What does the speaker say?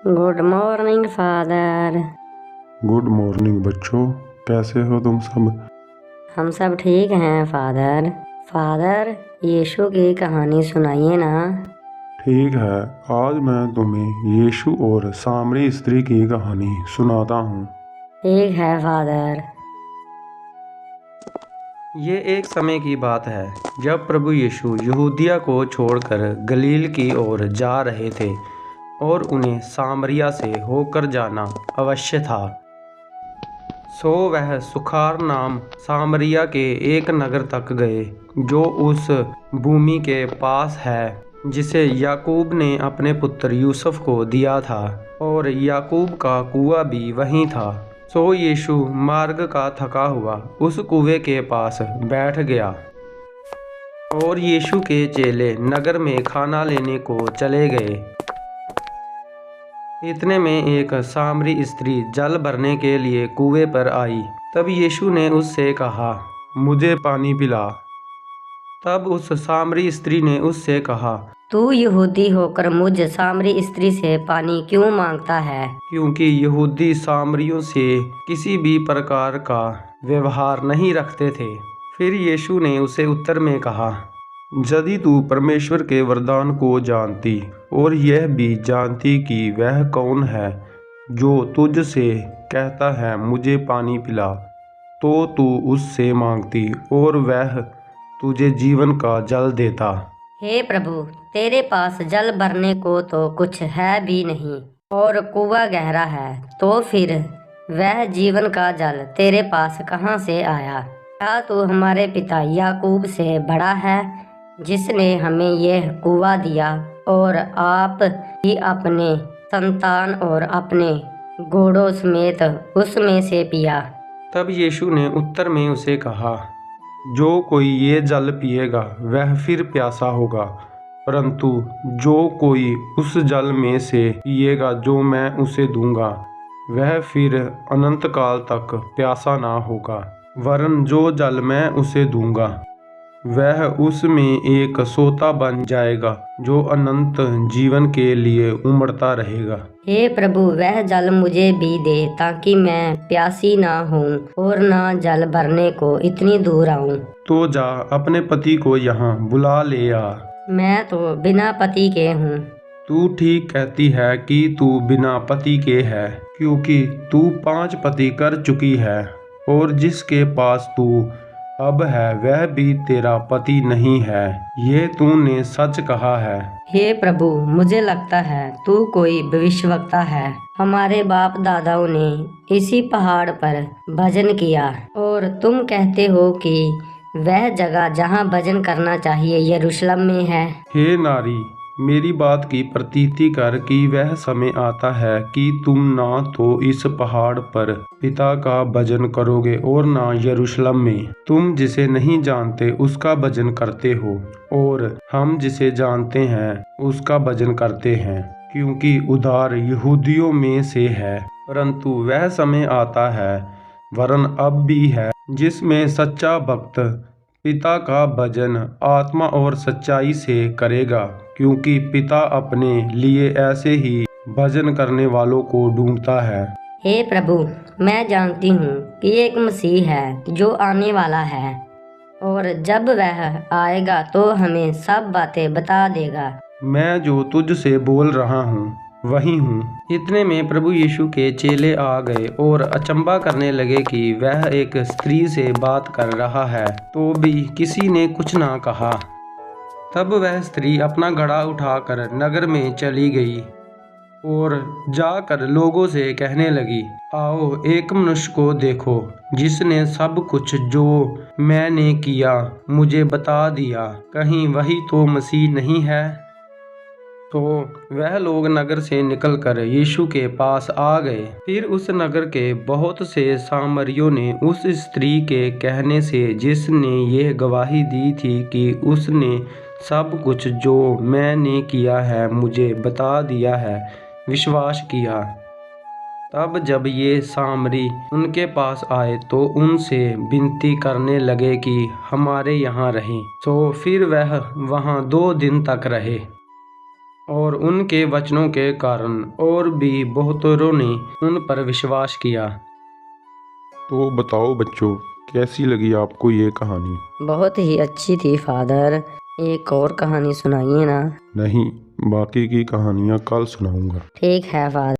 Good morning father. Good morning बच्चों, कैसे हो तुम सब? हम सब ठीक हैं फादर। फादर, यीशु की कहानी सुनाइए ना। ठीक है, आज मैं तुम्हें यीशु और सामरी स्त्री की कहानी सुनाता हूँ। ठीक है फादर। ये एक समय की बात है जब प्रभु यीशु यहूदिया को छोड़कर गलील की ओर जा रहे थे और उन्हें सामरिया से होकर जाना अवश्य था। सो वह सुखार नाम सामरिया के एक नगर तक गए जो उस भूमि के पास है जिसे याकूब ने अपने पुत्र यूसुफ को दिया था, और याकूब का कुआं भी वहीं था। सो यीशु मार्ग का थका हुआ उस कुएं के पास बैठ गया और यीशु के चेले नगर में खाना लेने को चले गए। इतने में एक सामरी स्त्री जल भरने के लिए कुएं पर आई। तब यीशु ने उससे कहा, मुझे पानी पिला। तब उस सामरी स्त्री ने उससे कहा, तू यहूदी होकर मुझ सामरी स्त्री से पानी क्यों मांगता है? क्योंकि यहूदी सामरियों से किसी भी प्रकार का व्यवहार नहीं रखते थे। फिर यीशु ने उसे उत्तर में कहा, यदि तू परमेश्वर के वरदान को जानती और यह भी जानती कि वह कौन है जो तुझसे कहता है मुझे पानी पिला, तो तू उससे मांगती और वह तुझे जीवन का जल देता। हे प्रभु, तेरे पास जल भरने को तो कुछ है भी नहीं और कुआं गहरा है, तो फिर वह जीवन का जल तेरे पास कहाँ से आया? क्या तू हमारे पिता याकूब से बड़ा है जिसने हमें यह कुआं दिया और आप ही अपने संतान और अपने घोड़ों समेत उसमें से पिया? तब यीशु ने उत्तर में उसे कहा, जो कोई ये जल पिएगा वह फिर प्यासा होगा, परंतु जो कोई उस जल में से पिएगा जो मैं उसे दूंगा वह फिर अनंत काल तक प्यासा ना होगा, वरन जो जल मैं उसे दूंगा वह उसमें एक सोता बन जाएगा जो अनंत जीवन के लिए उमड़ता रहेगा। हे प्रभु, वह जल मुझे भी दे ताकि मैं प्यासी ना हूँ और ना जल भरने को इतनी दूर आऊँ। तो जा अपने पति को यहाँ बुला ले आ। मैं तो बिना पति के हूँ। तू ठीक कहती है कि तू बिना पति के है, क्योंकि तू 5 पति कर चुकी है और जिसके पास तू अब है वह भी तेरा पति नहीं है। ये तूने सच कहा है। हे प्रभु, मुझे लगता है तू कोई भविष्यवक्ता है। हमारे बाप दादाओं ने इसी पहाड़ पर भजन किया और तुम कहते हो कि वह जगह जहाँ भजन करना चाहिए यरूशलेम में है। हे नारी, मेरी बात की प्रतीति कर कि वह समय आता है कि तुम ना तो इस पहाड़ पर पिता का भजन करोगे और ना यरूशलेम में। तुम जिसे नहीं जानते उसका भजन करते हो और हम जिसे जानते हैं उसका भजन करते हैं, क्योंकि उद्धार यहूदियों में से है। परंतु वह समय आता है, वरन अब भी है, जिसमें सच्चा भक्त पिता का भजन आत्मा और सच्चाई से करेगा, क्योंकि पिता अपने लिए ऐसे ही भजन करने वालों को ढूंढता है। हे प्रभु, मैं जानती हूँ कि एक मसीह है जो आने वाला है और जब वह आएगा तो हमें सब बातें बता देगा। मैं जो तुझसे बोल रहा हूँ वही हूँ। इतने में प्रभु यीशु के चेले आ गए और अचंभा करने लगे कि वह एक स्त्री से बात कर रहा है, तो भी किसी ने कुछ ना कहा। तब वह स्त्री अपना घड़ा उठाकर नगर में चली गई और जाकर लोगों से कहने लगी, आओ एक मनुष्य को देखो जिसने सब कुछ जो मैंने किया मुझे बता दिया। कहीं वही तो मसीह नहीं है? तो वह लोग नगर से निकलकर यीशु के पास आ गए। फिर उस नगर के बहुत से सामरियों ने उस स्त्री के कहने से, जिसने यह गवाही दी थी कि उसने सब कुछ जो मैंने किया है मुझे बता दिया है, विश्वास किया। तब जब ये सामरी उनके पास आए तो उनसे विनती करने लगे कि हमारे यहाँ रहें। तो फिर वह वहाँ 2 दिन तक रहे। और उनके वचनों के कारण और भी बहुतों ने उन पर विश्वास किया। तो बताओ बच्चों, कैसी लगी आपको ये कहानी? बहुत ही अच्छी थी फादर। एक और कहानी सुनाइए ना। नहीं, बाकी की कहानियाँ कल सुनाऊंगा। ठीक है फादर।